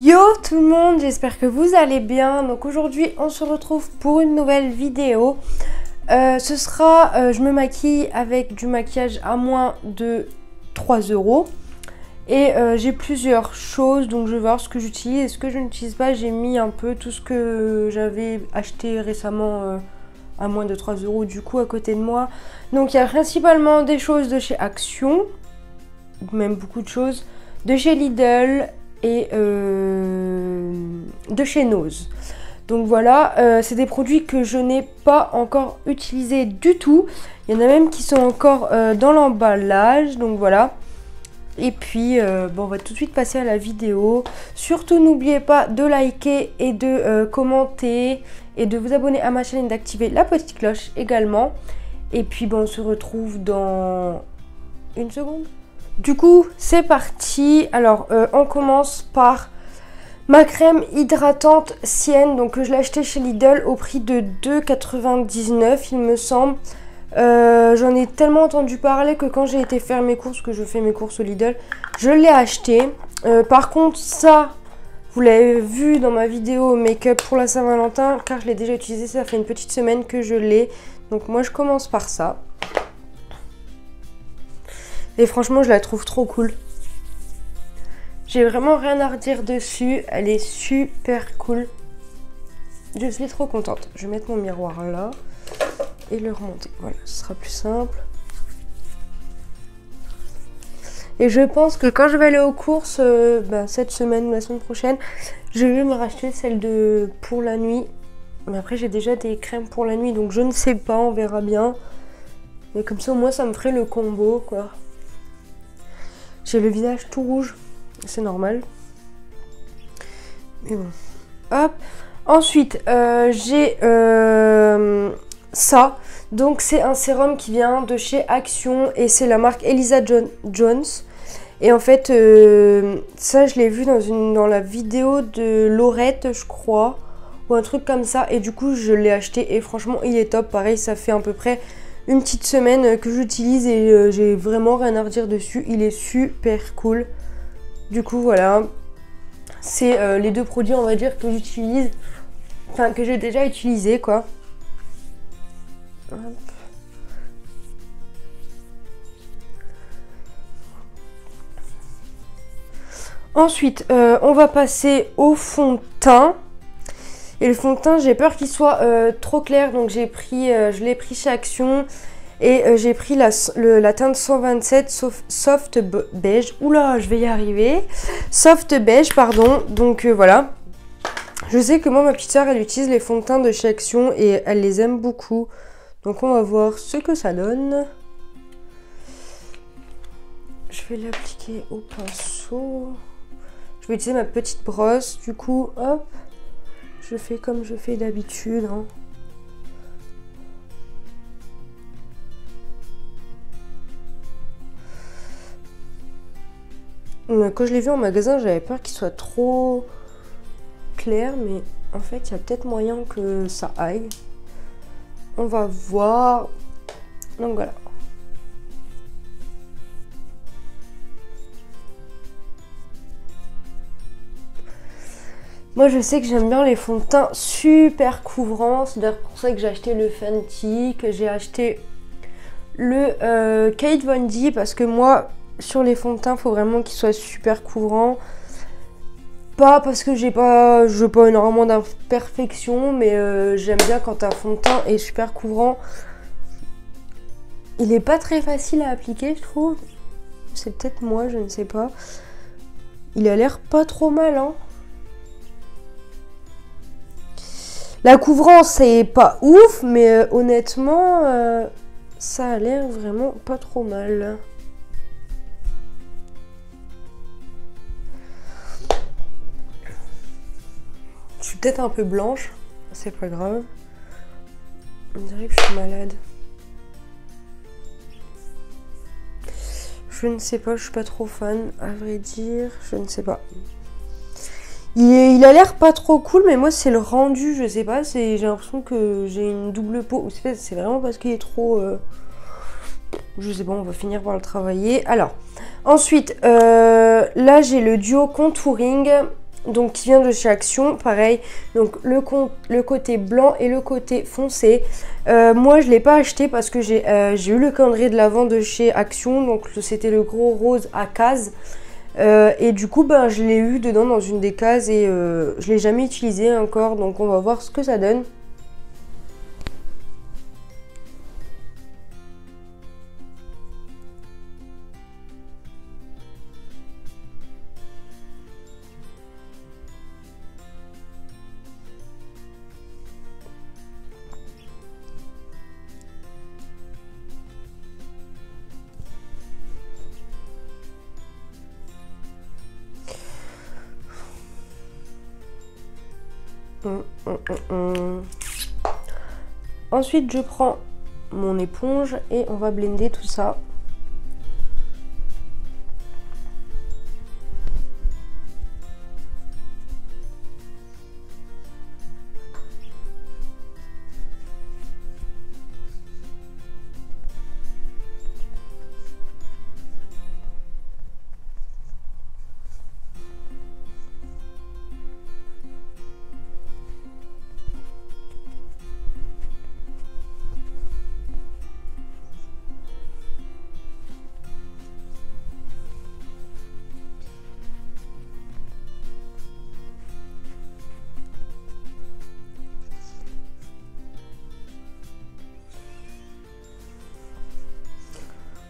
Yo tout le monde, j'espère que vous allez bien. Donc aujourd'hui on se retrouve pour une nouvelle vidéo. Je me maquille avec du maquillage à moins de 3 € et j'ai plusieurs choses, donc je vais voir ce que j'utilise et ce que je n'utilise pas. J'ai mis un peu tout ce que j'avais acheté récemment à moins de 3 € du coup à côté de moi. Donc il y a principalement des choses de chez Action, même beaucoup de choses, de chez Lidl et de chez Nose. Donc voilà, c'est des produits que je n'ai pas encore utilisés du tout. Il y en a même qui sont encore dans l'emballage, donc voilà. Et puis, bon, on va tout de suite passer à la vidéo. Surtout, n'oubliez pas de liker et de commenter et de vous abonner à ma chaîne et d'activer la petite cloche également. Et puis, bon, on se retrouve dans une seconde. Du coup, c'est parti. Alors, on commence par ma crème hydratante Sienne. Donc, je l'ai achetée chez Lidl au prix de 2,99 il me semble. J'en ai tellement entendu parler que quand j'ai été faire mes courses, que je fais mes courses au Lidl, je l'ai acheté. Par contre, ça, vous l'avez vu dans ma vidéo make-up pour la Saint-Valentin, car je l'ai déjà utilisé. Ça fait une petite semaine que je l'ai. Donc, moi, je commence par ça. Et franchement, je la trouve trop cool. J'ai vraiment rien à redire dessus. Elle est super cool. Je suis trop contente. Je vais mettre mon miroir là et le remonter. Voilà, ce sera plus simple. Et je pense que quand je vais aller aux courses, cette semaine ou la semaine prochaine, je vais me racheter celle de pour la nuit. Mais après, j'ai déjà des crèmes pour la nuit, donc je ne sais pas, on verra bien. Mais comme ça, au moins, ça me ferait le combo, quoi. J'ai le visage tout rouge, c'est normal. Mais bon. Hop. Ensuite, j'ai ça. Donc, c'est un sérum qui vient de chez Action et c'est la marque Elisa Jones. Et en fait, ça, je l'ai vu dans la vidéo de Laurette, je crois, ou un truc comme ça. Et du coup, je l'ai acheté et franchement, il est top. Pareil, ça fait à peu près une petite semaine que j'utilise et j'ai vraiment rien à redire dessus. Il est super cool. Du coup, voilà. C'est les deux produits, on va dire, que j'utilise. Enfin, que j'ai déjà utilisé, quoi. Hop. Ensuite, on va passer au fond de teint. Et le fond de teint, j'ai peur qu'il soit trop clair, donc je l'ai pris chez Action et j'ai pris la teinte 127 soft beige. Oula, je vais y arriver. Soft beige, pardon. Donc voilà. Je sais que moi, ma petite soeur, elle utilise les fonds de teint de chez Action et elle les aime beaucoup. Donc on va voir ce que ça donne. Je vais l'appliquer au pinceau. Je vais utiliser ma petite brosse. Du coup, hop. Je fais comme je fais d'habitude. Hein. Quand je l'ai vu en magasin, j'avais peur qu'il soit trop clair, mais en fait, il y a peut-être moyen que ça aille. On va voir. Donc voilà. Moi, je sais que j'aime bien les fonds de teint super couvrants. C'est d'ailleurs pour ça que j'ai acheté le Fenty, que j'ai acheté le Kate Von D. Parce que moi, sur les fonds de teint, il faut vraiment qu'ils soient super couvrants. Pas parce que je veux pas énormément d'imperfections, mais j'aime bien quand un fond de teint est super couvrant. Il est pas très facile à appliquer, je trouve. C'est peut-être moi, je ne sais pas. Il a l'air pas trop mal, hein. La couvrance, c'est pas ouf, mais honnêtement, ça a l'air vraiment pas trop mal. Je suis peut-être un peu blanche, c'est pas grave. On dirait que je suis malade. Je ne sais pas, je suis pas trop fan, à vrai dire, je ne sais pas. Il a l'air pas trop cool, mais moi c'est le rendu, je sais pas, j'ai l'impression que j'ai une double peau. C'est vraiment parce qu'il est trop... je sais pas, on va finir par le travailler. Alors, ensuite, là j'ai le duo contouring Donc qui vient de chez Action, pareil, donc le côté blanc et le côté foncé. Moi je l'ai pas acheté parce que j'ai eu le calendrier de l'Avent de chez Action, donc c'était le gros rose à cases. Et du coup ben, je l'ai eu dedans dans une des cases et je l'ai jamais utilisé encore, donc on va voir ce que ça donne. Ensuite je prends mon éponge et on va blender tout ça.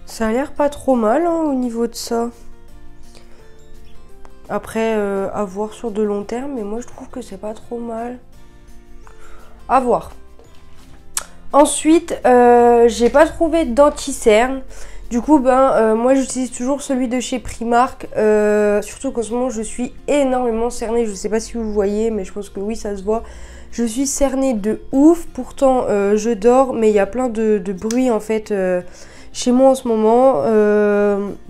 Ça a l'air pas trop mal hein, au niveau de ça. Après, à voir sur de long terme, mais moi je trouve que c'est pas trop mal. À voir. Ensuite, j'ai pas trouvé d'anti-cerne. Du coup, moi j'utilise toujours celui de chez Primark. Surtout qu'en ce moment je suis énormément cernée. Je sais pas si vous voyez, mais je pense que oui, ça se voit. Je suis cernée de ouf. Pourtant, je dors, mais il y a plein de bruit en fait. Chez moi en ce moment,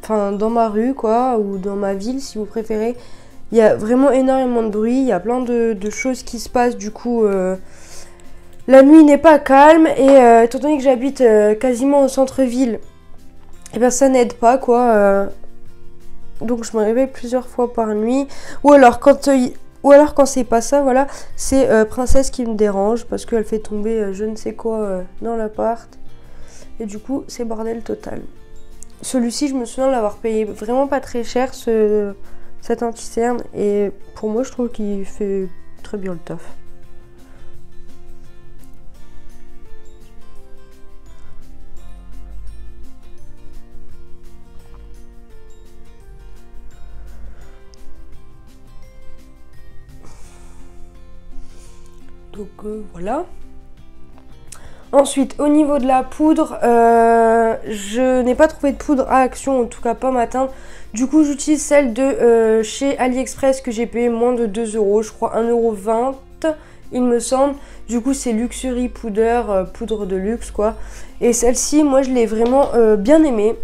enfin dans ma rue quoi, ou dans ma ville si vous préférez, il y a vraiment énormément de bruit, il y a plein de choses qui se passent, du coup la nuit n'est pas calme et étant donné que j'habite quasiment au centre-ville, et ben ça n'aide pas quoi, donc je me réveille plusieurs fois par nuit, ou alors quand c'est pas ça, voilà, c'est Princesse qui me dérange parce qu'elle fait tomber je ne sais quoi dans l'appart. Et du coup, c'est bordel total. Celui-ci, je me souviens l'avoir payé vraiment pas très cher, cet anti-cerne. Et pour moi, je trouve qu'il fait très bien le taf. Donc voilà. Ensuite, au niveau de la poudre, je n'ai pas trouvé de poudre à Action, en tout cas pas matin. Du coup, j'utilise celle de chez AliExpress que j'ai payé moins de 2 €, je crois 1,20 €, il me semble. Du coup, c'est Luxury Powder, poudre de luxe quoi. Et celle-ci, moi je l'ai vraiment bien aimée.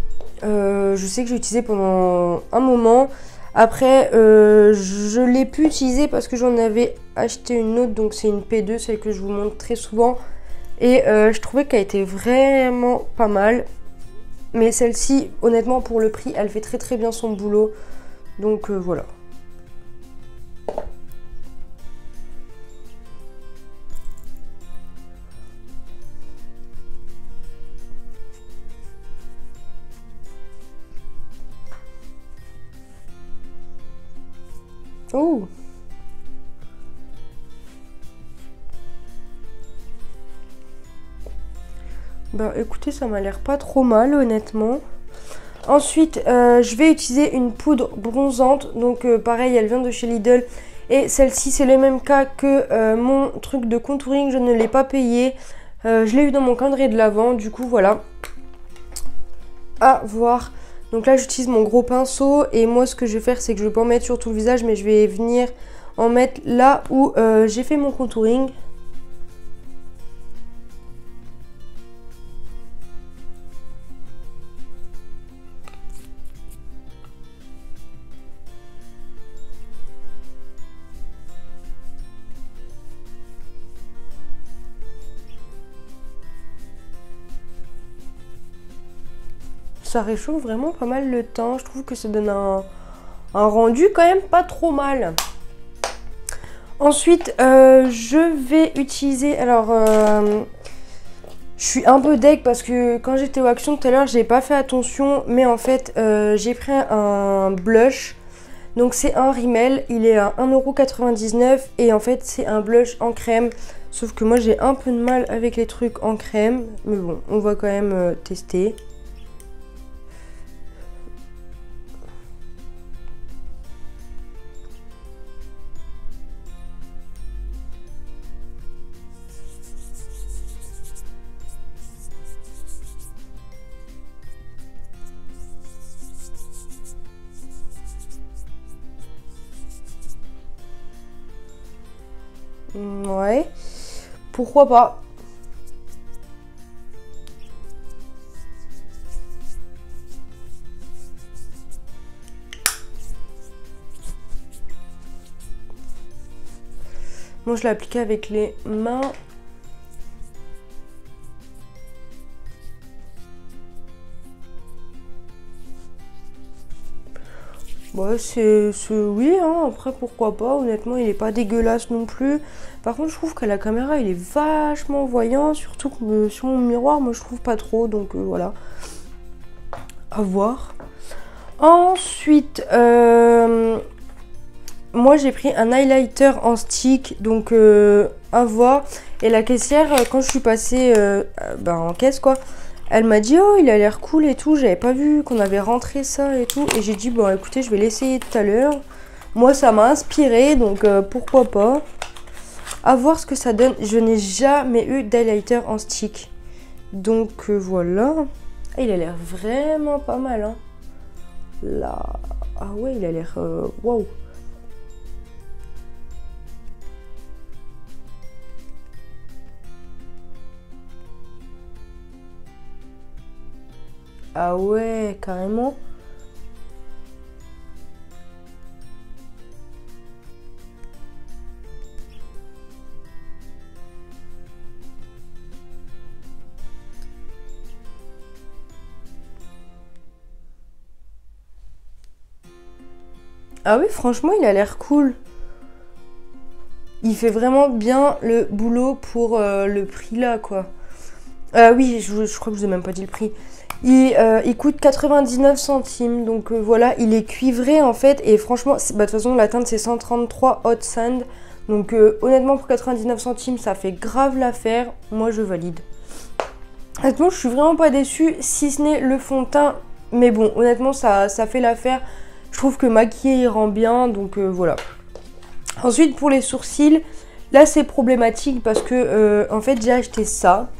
Je sais que j'ai utilisé pendant un moment. Après, je l'ai pu utiliser parce que j'en avais acheté une autre, donc c'est une P2, celle que je vous montre très souvent. Et je trouvais qu'elle était vraiment pas mal. Mais celle-ci, honnêtement, pour le prix, elle fait très très bien son boulot. Donc voilà. Oh! Bah écoutez, ça m'a l'air pas trop mal honnêtement. Ensuite, je vais utiliser une poudre bronzante. Donc pareil, elle vient de chez Lidl. Et celle-ci, c'est le même cas que mon truc de contouring. Je ne l'ai pas payé. Je l'ai eu dans mon calendrier de l'Avent. Du coup, voilà. À voir. Donc là, j'utilise mon gros pinceau. Et moi, ce que je vais faire, c'est que je vais pas en mettre sur tout le visage. Mais je vais venir en mettre là où j'ai fait mon contouring. Ça réchauffe vraiment pas mal le teint. Je trouve que ça donne un rendu quand même pas trop mal. Ensuite, je vais utiliser... Alors, je suis un peu deg parce que quand j'étais au Action tout à l'heure, j'ai pas fait attention. Mais en fait, j'ai pris un blush. Donc c'est un Rimmel, il est à 1,99 € et en fait c'est un blush en crème. Sauf que moi j'ai un peu de mal avec les trucs en crème. Mais bon, on va quand même tester. Ouais, pourquoi pas. Moi je l'ai appliqué avec les mains. Ouais, oui, hein, après pourquoi pas, honnêtement il est pas dégueulasse non plus. Par contre je trouve qu'à la caméra il est vachement voyant, surtout que sur mon miroir moi je trouve pas trop, donc voilà. À voir. Ensuite, moi j'ai pris un highlighter en stick, donc à voir. Et la caissière, quand je suis passée en caisse quoi, elle m'a dit oh il a l'air cool et tout, j'avais pas vu qu'on avait rentré ça et tout. Et j'ai dit bon écoutez je vais l'essayer tout à l'heure. Moi ça m'a inspiré donc pourquoi pas. À voir ce que ça donne. Je n'ai jamais eu d'highlighter en stick. Donc voilà. Et il a l'air vraiment pas mal hein. Là. Ah ouais il a l'air waouh. Ah ouais, carrément. Ah oui, franchement, il a l'air cool. Il fait vraiment bien le boulot pour le prix là, quoi. Oui, je crois que je vous ai même pas dit le prix. Il coûte 99 centimes, donc voilà, il est cuivré en fait, et franchement, de toute façon la teinte c'est 133 Hot Sand, donc honnêtement pour 99 centimes ça fait grave l'affaire, moi je valide. Honnêtement je suis vraiment pas déçue, si ce n'est le fond de teint, mais bon honnêtement ça fait l'affaire, je trouve que maquillé il rend bien, donc voilà. Ensuite pour les sourcils, là c'est problématique parce que en fait j'ai acheté ça.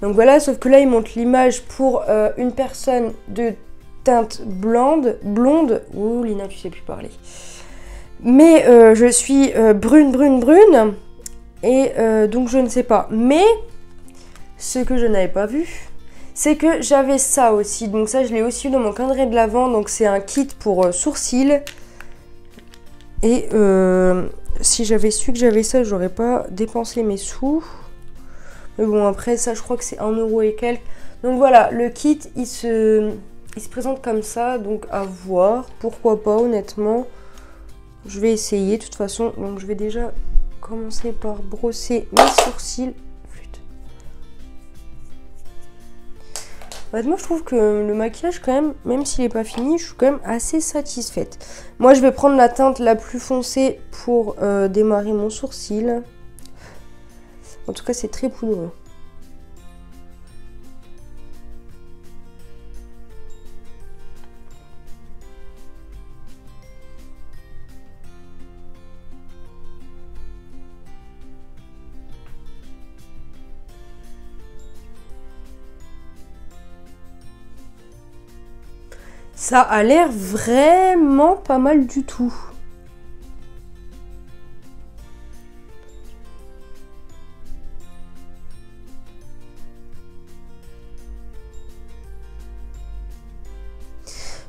Donc voilà, sauf que là, il montre l'image pour une personne de teinte blonde. Ouh, Lina, tu sais plus parler. Mais je suis brune. Et donc, je ne sais pas. Mais, ce que je n'avais pas vu, c'est que j'avais ça aussi. Donc ça, je l'ai aussi eu dans mon calendrier de l'Avent. Donc c'est un kit pour sourcils. Et si j'avais su que j'avais ça, j'aurais pas dépensé mes sous. Mais bon, après, ça, je crois que c'est 1 € et quelques. Donc voilà, le kit, il se présente comme ça. Donc à voir. Pourquoi pas, honnêtement. Je vais essayer, de toute façon. Donc je vais déjà commencer par brosser mes sourcils. Flûte. Honnêtement, je trouve que le maquillage, quand même s'il n'est pas fini, je suis quand même assez satisfaite. Moi, je vais prendre la teinte la plus foncée pour démarrer mon sourcil. En tout cas, c'est très poudreux. Ça a l'air vraiment pas mal du tout.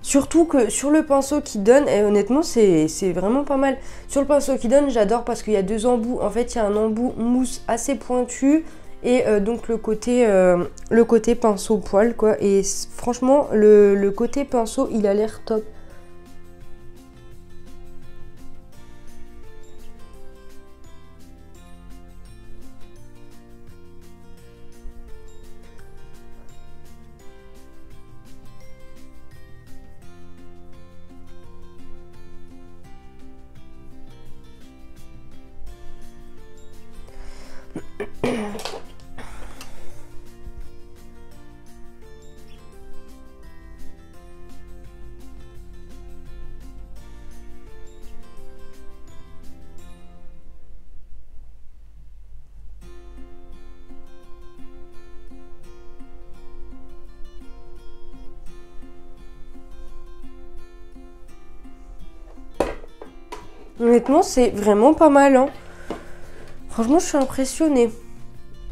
Surtout que sur le pinceau qui donne, et honnêtement c'est vraiment pas mal. Sur le pinceau qui donne, j'adore parce qu'il y a deux embouts. En fait, il y a un embout mousse assez pointu et donc le côté pinceau poil quoi. Et franchement, le côté pinceau, il a l'air top. Honnêtement, c'est vraiment pas mal, hein. Franchement, je suis impressionnée.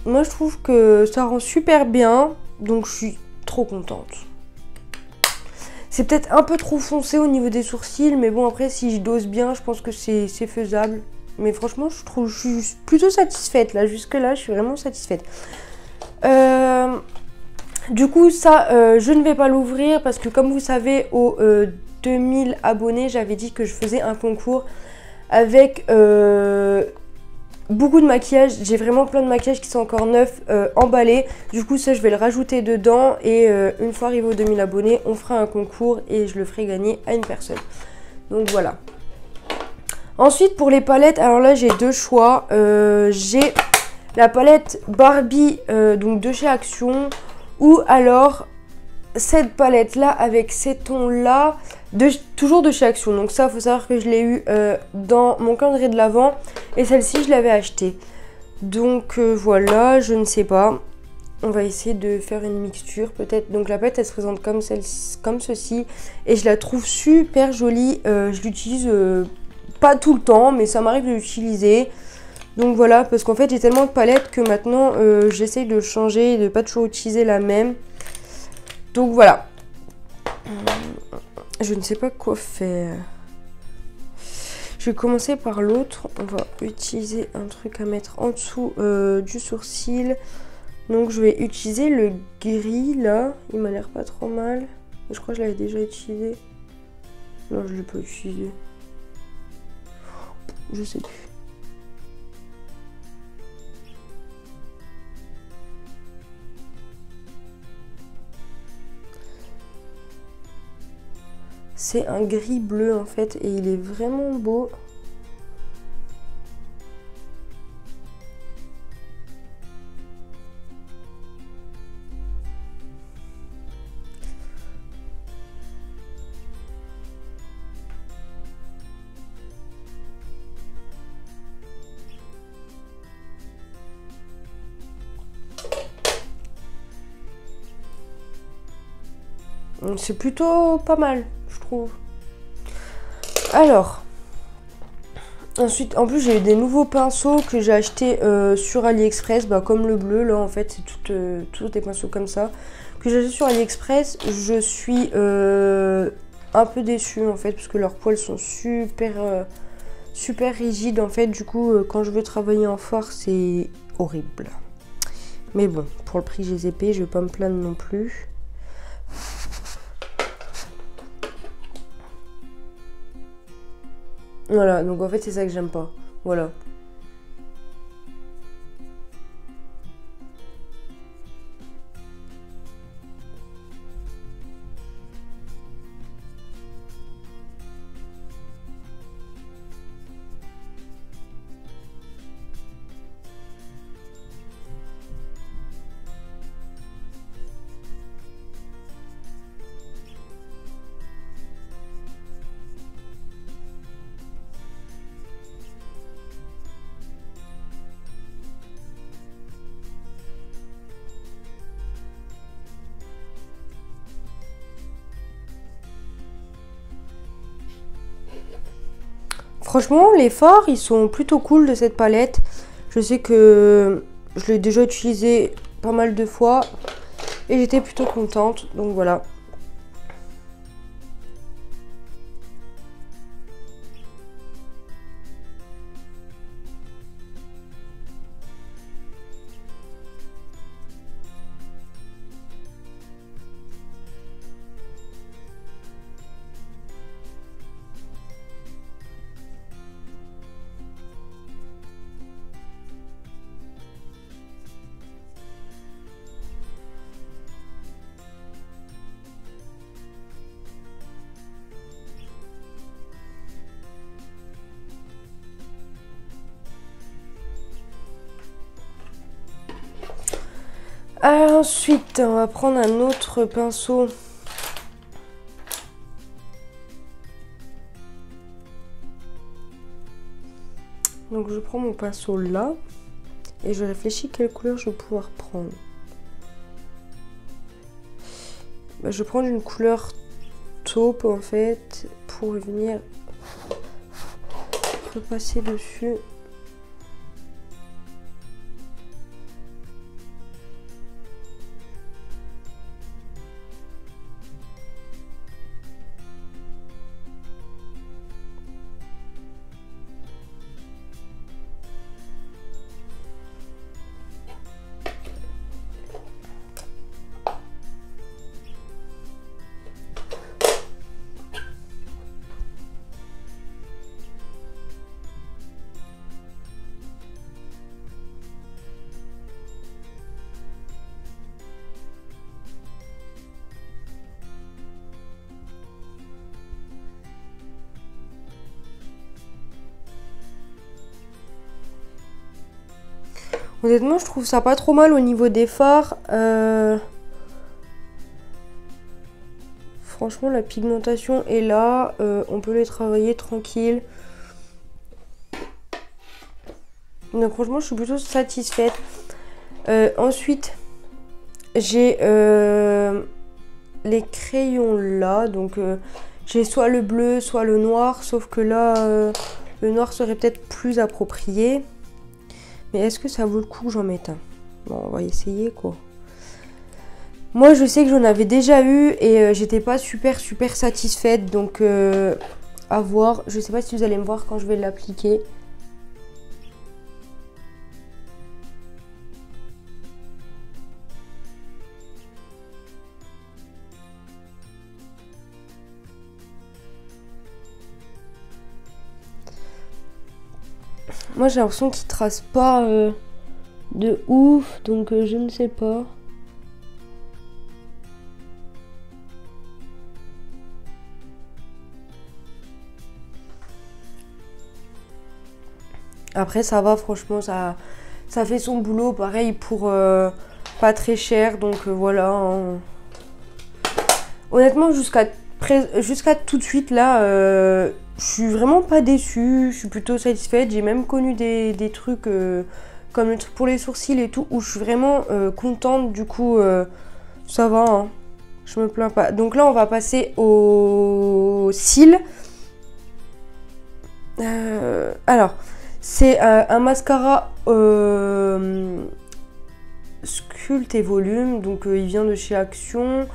Moi, je trouve que ça rend super bien, donc je suis trop contente. C'est peut-être un peu trop foncé au niveau des sourcils, mais bon, après, si je dose bien, je pense que c'est faisable. Mais franchement, je suis plutôt satisfaite, là. Jusque-là, je suis vraiment satisfaite. Du coup, ça, je ne vais pas l'ouvrir parce que, comme vous savez, aux 2000 abonnés, j'avais dit que je faisais un concours avec beaucoup de maquillage. J'ai vraiment plein de maquillages qui sont encore neufs, emballés. Du coup, ça, je vais le rajouter dedans. Et une fois arrivé aux 2000 abonnés, on fera un concours et je le ferai gagner à une personne. Donc voilà. Ensuite, pour les palettes, alors là, j'ai deux choix. J'ai la palette Barbie, donc de chez Action, ou alors cette palette là avec ces tons là, toujours de chez Action. Donc ça, il faut savoir que je l'ai eu dans mon calendrier de l'Avent, et celle-ci je l'avais achetée. Donc voilà, je ne sais pas, on va essayer de faire une mixture peut-être. Donc la palette, elle se présente comme ceci, et je la trouve super jolie. Je l'utilise pas tout le temps, mais ça m'arrive de l'utiliser. Donc voilà, parce qu'en fait j'ai tellement de palettes que maintenant j'essaye de changer et de pas toujours utiliser la même. Donc voilà. Je ne sais pas quoi faire. Je vais commencer par l'autre. On va utiliser un truc à mettre en dessous du sourcil. Donc je vais utiliser le gris là. Il m'a l'air pas trop mal. Je crois que je l'avais déjà utilisé. Non, je ne l'ai pas utilisé. Je sais plus. C'est un gris bleu en fait et il est vraiment beau. C'est plutôt pas mal, je trouve. Alors, ensuite, en plus j'ai eu des nouveaux pinceaux que j'ai achetés sur AliExpress, comme le bleu là en fait, c'est tous des pinceaux comme ça que j'ai achetés sur AliExpress. Je suis un peu déçue en fait parce que leurs poils sont super rigides en fait. Du coup, quand je veux travailler en force, c'est horrible. Mais bon, pour le prix que je les ai payés, je vais pas me plaindre non plus. Voilà, donc en fait c'est ça que j'aime pas. Voilà. Franchement, les fards, ils sont plutôt cool de cette palette. Je sais que je l'ai déjà utilisé pas mal de fois et j'étais plutôt contente. Donc voilà. Ensuite, on va prendre un autre pinceau. Donc je prends mon pinceau là et je réfléchis quelle couleur je vais pouvoir prendre. Je vais prendre une couleur taupe en fait pour venir repasser dessus. Honnêtement, je trouve ça pas trop mal au niveau des fards. Franchement, la pigmentation est là. On peut les travailler tranquille. Donc franchement, je suis plutôt satisfaite. Ensuite, j'ai les crayons là. Donc j'ai soit le bleu, soit le noir. Sauf que là, le noir serait peut-être plus approprié. Mais est-ce que ça vaut le coup que j'en mette un? Bon, on va essayer quoi. Moi, je sais que j'en avais déjà eu et j'étais pas super satisfaite. Donc, à voir. Je sais pas si vous allez me voir quand je vais l'appliquer. Moi, j'ai l'impression qu'il trace pas de ouf, donc je ne sais pas. Après, ça va, franchement, ça fait son boulot. Pareil pour pas très cher, donc voilà. Hein. Honnêtement, jusqu'à tout de suite, là, je suis vraiment pas déçue. Je suis plutôt satisfaite. J'ai même connu des trucs comme le truc pour les sourcils et tout, où je suis vraiment contente. Du coup, ça va, hein. Je me plains pas. Donc là, on va passer aux cils. Alors, c'est un mascara Sculpt et Volume. Donc, il vient de chez Action.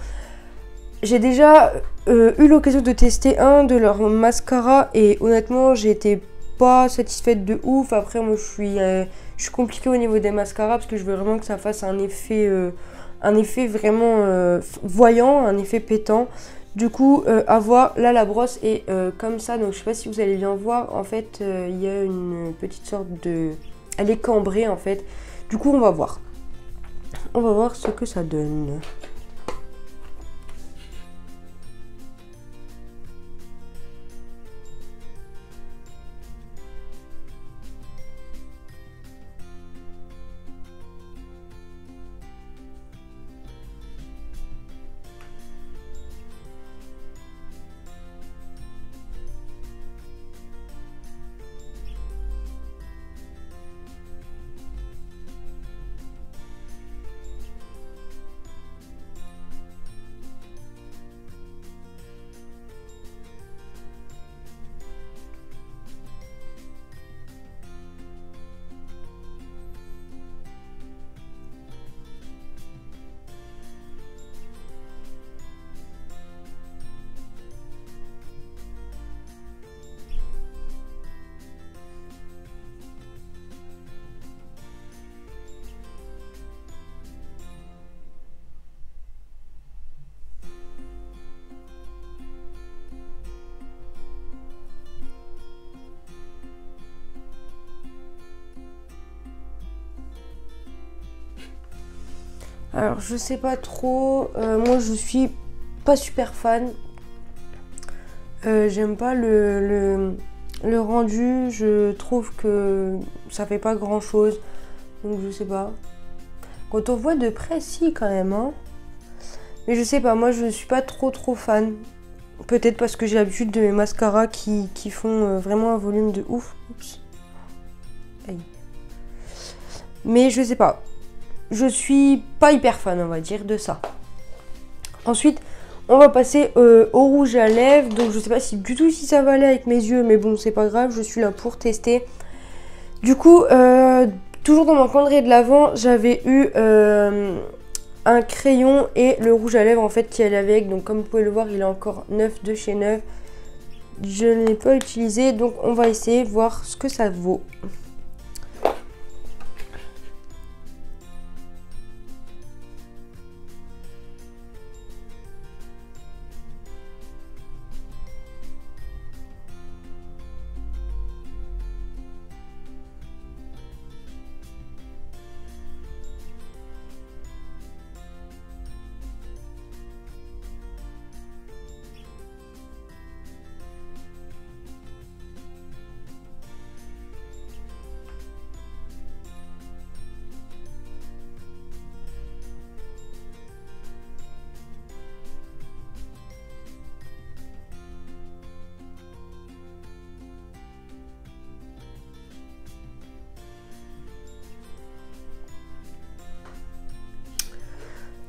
J'ai déjà eu l'occasion de tester un de leurs mascaras et honnêtement, j'étais pas satisfaite de ouf. Après, moi, je suis compliquée au niveau des mascaras parce que je veux vraiment que ça fasse un effet vraiment voyant, un effet pétant. Du coup, à voir, là, la brosse est comme ça. Donc, je sais pas si vous allez bien voir. En fait, il y a une petite sorte de... Elle est cambrée, en fait. Du coup, on va voir. On va voir ce que ça donne. Alors, je sais pas trop. Moi, je suis pas super fan. J'aime pas le rendu. Je trouve que ça fait pas grand chose. Donc, je sais pas. Quand on voit de près, si quand même, hein. Mais je sais pas, moi je suis pas trop fan. Peut-être parce que j'ai l'habitude de mes mascaras qui font vraiment un volume de ouf. Oups. Aïe. Mais je sais pas. Je suis pas hyper fan, on va dire, de ça. Ensuite, on va passer au rouge à lèvres. Donc je sais pas du tout si ça va aller avec mes yeux. Mais bon, c'est pas grave, je suis là pour tester. Du coup, toujours dans mon calendrier de l'Avent, j'avais eu un crayon et le rouge à lèvres en fait qui allait avec. Donc comme vous pouvez le voir, il est encore neuf de chez neuf. Je ne l'ai pas utilisé, donc on va essayer de voir ce que ça vaut.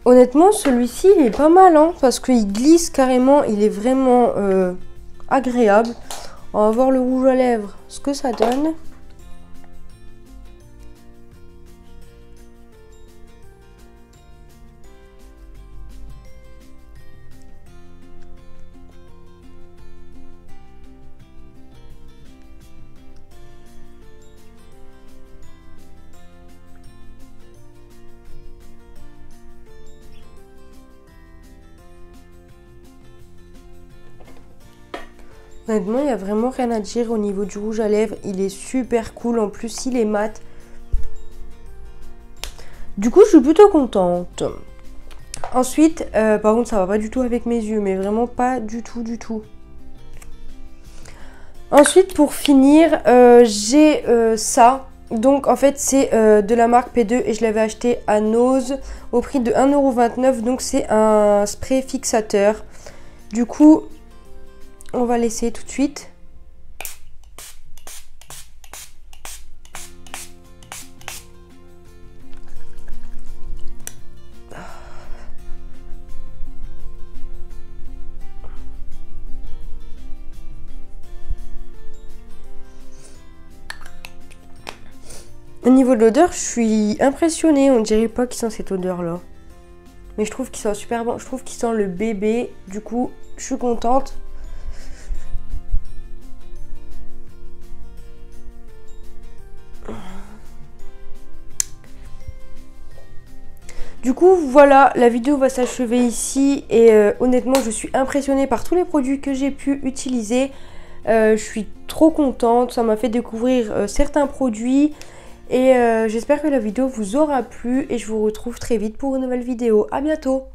Honnêtement, celui-ci, il est pas mal, hein, parce qu'il glisse carrément, il est vraiment agréable. On va voir le rouge à lèvres, ce que ça donne. Honnêtement, il n'y a vraiment rien à dire au niveau du rouge à lèvres. Il est super cool. En plus, il est mat. Du coup, je suis plutôt contente. Ensuite, par contre, ça va pas du tout avec mes yeux. Mais vraiment pas du tout. Ensuite, pour finir, j'ai ça. Donc, en fait, c'est de la marque P2. Et je l'avais acheté à Nose au prix de 1,29 €. Donc, c'est un spray fixateur. Du coup... on va l'essayer tout de suite. Au niveau de l'odeur, je suis impressionnée. On dirait pas qu'il sent cette odeur-là. Mais je trouve qu'il sent super bon. Je trouve qu'il sent le bébé. Du coup, je suis contente. Du coup, voilà, la vidéo va s'achever ici et honnêtement, je suis impressionnée par tous les produits que j'ai pu utiliser. Je suis trop contente, ça m'a fait découvrir certains produits et j'espère que la vidéo vous aura plu et je vous retrouve très vite pour une nouvelle vidéo. À bientôt!